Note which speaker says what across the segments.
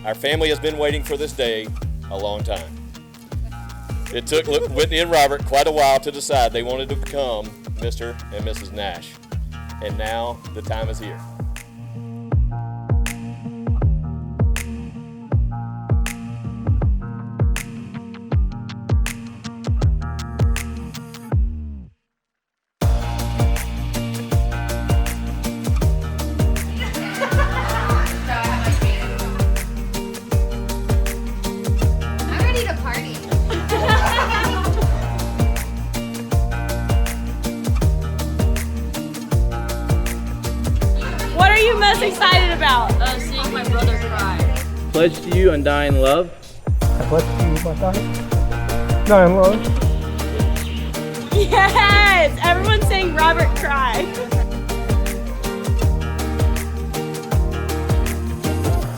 Speaker 1: Our family has been waiting for this day a long time. It took Whitney and Robert quite a while to decide they wanted to become Mr. and Mrs. Nash. And now the time is here.
Speaker 2: What are you most excited about?
Speaker 3: Seeing my brother cry.
Speaker 4: Pledge to you undying love.
Speaker 5: I pledge to you my dying love.
Speaker 2: Yes! Everyone's saying Robert cry.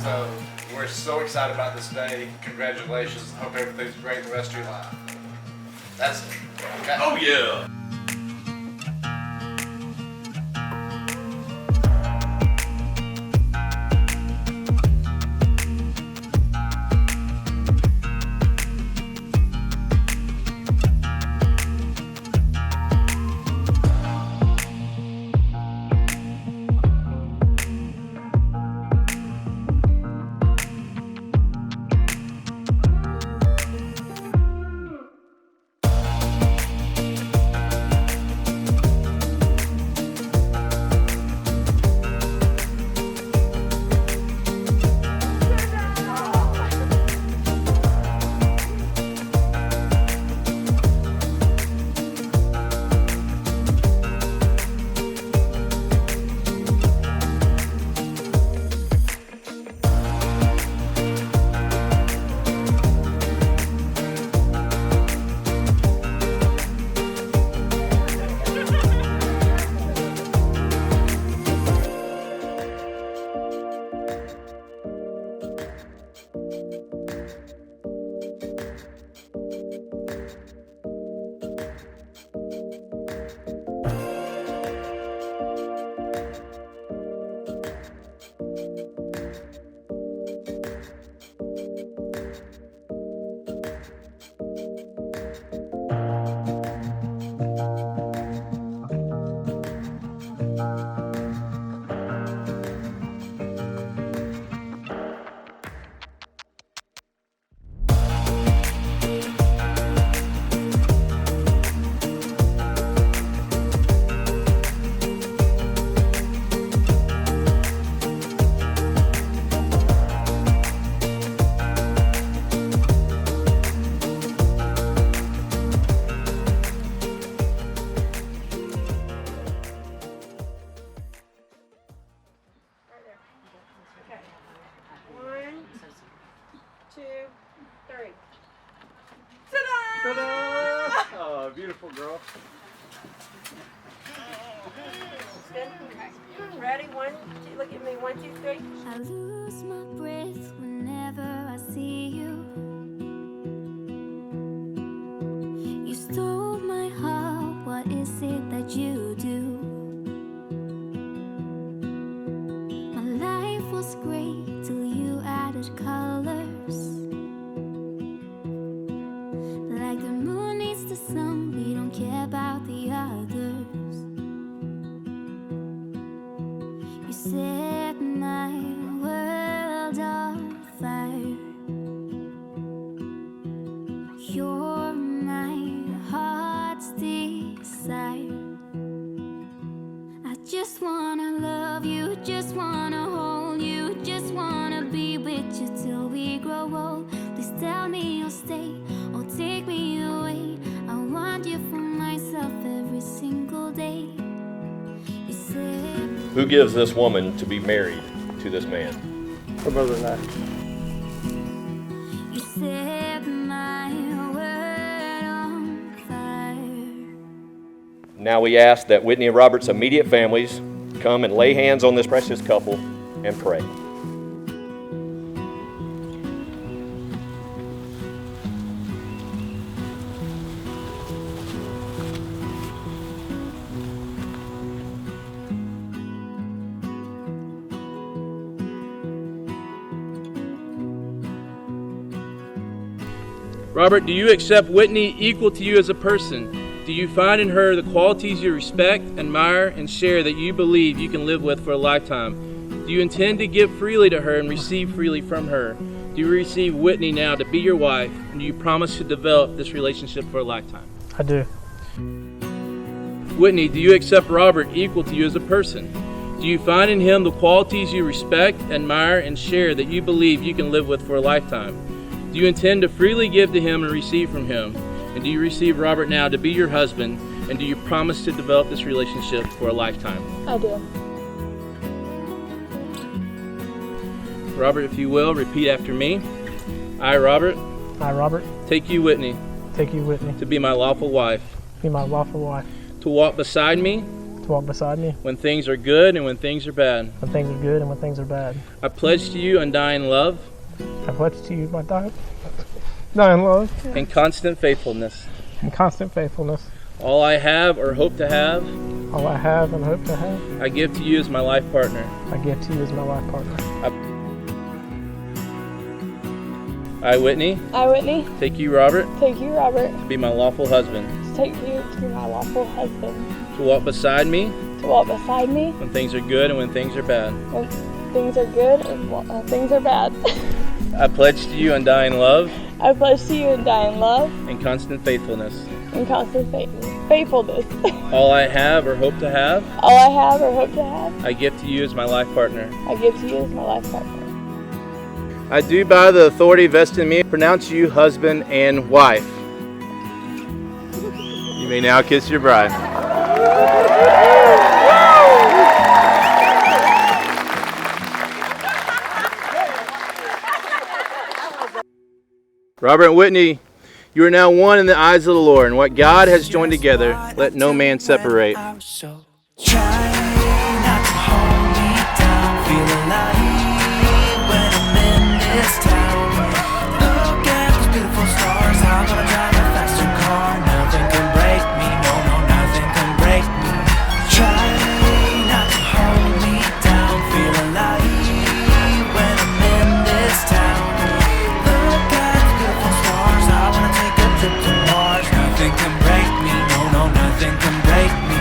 Speaker 6: So we're so excited about this day. Congratulations. Hope everything's great the rest of your life. That's it. Okay?
Speaker 1: Oh yeah!
Speaker 4: Oh, beautiful girl.
Speaker 2: Good. Okay. Ready? One, two, look at me. 1, 2, 3.
Speaker 7: I lose my breath whenever I see you. You stole my heart, what is it that you do? My life was great till you added colors. Like the moon needs the sun, we don't care about the others. You set my world on fire. You're my heart's desire. I just wanna love you, just wanna hold you, just wanna be with you till we grow old. Please tell me you'll stay or take me away. I want you for myself every single day. You said
Speaker 1: Who gives this woman to be married to this man?
Speaker 5: Her brother Nash.
Speaker 7: you set my world on fire.
Speaker 1: Now we ask that Whitney and Robert's immediate families come and lay hands on this precious couple and pray.
Speaker 4: Robert, do you accept Whitney equal to you as a person? Do you find in her the qualities you respect, admire, and share that you believe you can live with for a lifetime? Do you intend to give freely to her and receive freely from her? Do you receive Whitney now to be your wife, and do you promise to develop this relationship for a lifetime?
Speaker 5: I do.
Speaker 4: Whitney, do you accept Robert equal to you as a person? Do you find in him the qualities you respect, admire, and share that you believe you can live with for a lifetime? Do you intend to freely give to him and receive from him? And do you receive Robert now to be your husband? And do you promise to develop this relationship for a lifetime?
Speaker 8: I do.
Speaker 4: Robert, if you will, repeat after me. I, Robert,
Speaker 5: I, Robert,
Speaker 4: take you, Whitney,
Speaker 5: take you, Whitney,
Speaker 4: to be my lawful wife,
Speaker 5: be my lawful wife,
Speaker 4: to walk beside me
Speaker 5: to walk beside me
Speaker 4: when things are good and when things are bad.
Speaker 5: when things are good and when things are bad.
Speaker 4: I pledge to you undying love
Speaker 5: I pledge to you my dying love
Speaker 4: and constant faithfulness.
Speaker 5: and constant faithfulness.
Speaker 4: All I have or hope to have,
Speaker 5: All I have and hope to have,
Speaker 4: I give to you as my life partner.
Speaker 5: I give to you as my life partner.
Speaker 4: I, Whitney,
Speaker 8: I, Whitney,
Speaker 4: take you, Robert,
Speaker 8: take you, Robert,
Speaker 4: to be my lawful husband,
Speaker 8: to take you to be my lawful husband,
Speaker 4: to walk beside me
Speaker 8: to walk beside me
Speaker 4: when things are good and when things are bad.
Speaker 8: when things are good and things are bad.
Speaker 4: I pledge to you undying love
Speaker 8: I pledge to you undying love
Speaker 4: and constant faithfulness.
Speaker 8: and constant faithfulness.
Speaker 4: All I have or hope to have,
Speaker 8: All I have or hope to have,
Speaker 4: I give to you as my life partner.
Speaker 8: I give to you as my life partner.
Speaker 4: I do, by the authority vested in me, pronounce you husband and wife. You may now kiss your bride. Robert and Whitney, you are now one in the eyes of the Lord, and what God has joined together, let no man separate.
Speaker 9: Try not to hold me down, feel alive when I'm in this town. Look at these beautiful stars, I'm gonna drive a faster car. Nothing can break me, no, nothing can break me. Try not to hold me down, feel alive when I'm in this town. Look at these beautiful stars, I wanna take a trip to Mars. Nothing can break me, no, nothing can break me.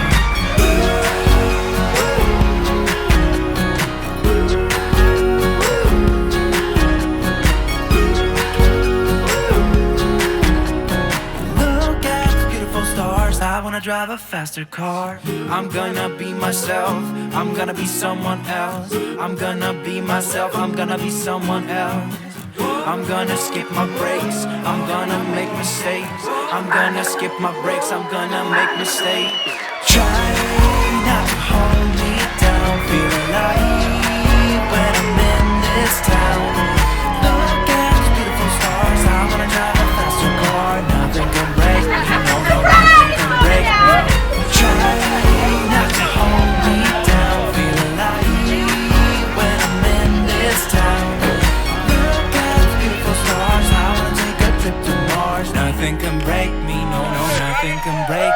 Speaker 9: I wanna drive a faster car. I'm gonna be myself, I'm gonna be someone else. I'm gonna be myself, I'm gonna be someone else. I'm gonna skip my breaks, I'm gonna make mistakes. I'm gonna skip my breaks, I'm gonna make mistakes. Try not to hold me down, feel alive when I'm in this town. Look at these beautiful stars, I wanna drive a faster car. Nothing can break me, no, nothing can break me. Try not to hold me down, feel alive when I'm in this town. Look at these beautiful stars, I wanna take a trip to Mars. Nothing can break me, no, nothing can break